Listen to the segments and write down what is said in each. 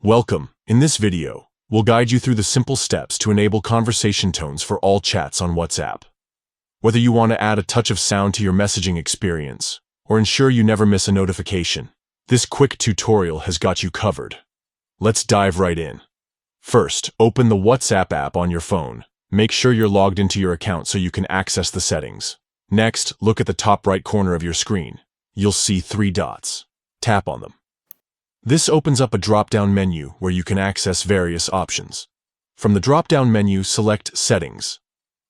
Welcome. In this video, we'll guide you through the simple steps to enable conversation tones for all chats on WhatsApp. Whether you want to add a touch of sound to your messaging experience or ensure you never miss a notification, this quick tutorial has got you covered. Let's dive right in. First, open the WhatsApp app on your phone. Make sure you're logged into your account so you can access the settings. Next, look at the top right corner of your screen. You'll see 3 dots. Tap on them. This opens up a drop-down menu where you can access various options. From the drop-down menu, select Settings.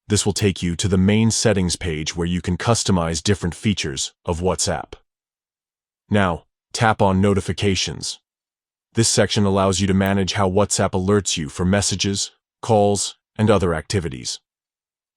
This will take you to the main settings page where you can customize different features of WhatsApp. Now, tap on Notifications. This section allows you to manage how WhatsApp alerts you for messages, calls, and other activities.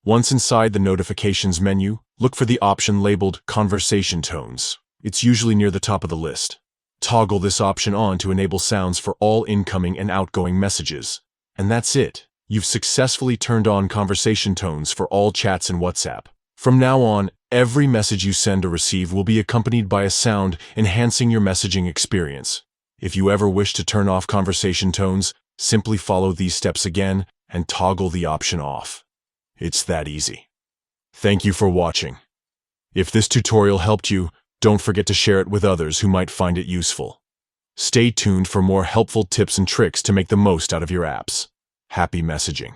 Once inside the Notifications menu, look for the option labeled Conversation Tones. It's usually near the top of the list. Toggle this option on to enable sounds for all incoming and outgoing messages. And that's it. You've successfully turned on conversation tones for all chats in WhatsApp. From now on, every message you send or receive will be accompanied by a sound enhancing your messaging experience. If you ever wish to turn off conversation tones, simply follow these steps again and toggle the option off. It's that easy. Thank you for watching. If this tutorial helped you, don't forget to share it with others who might find it useful. Stay tuned for more helpful tips and tricks to make the most out of your apps. Happy messaging.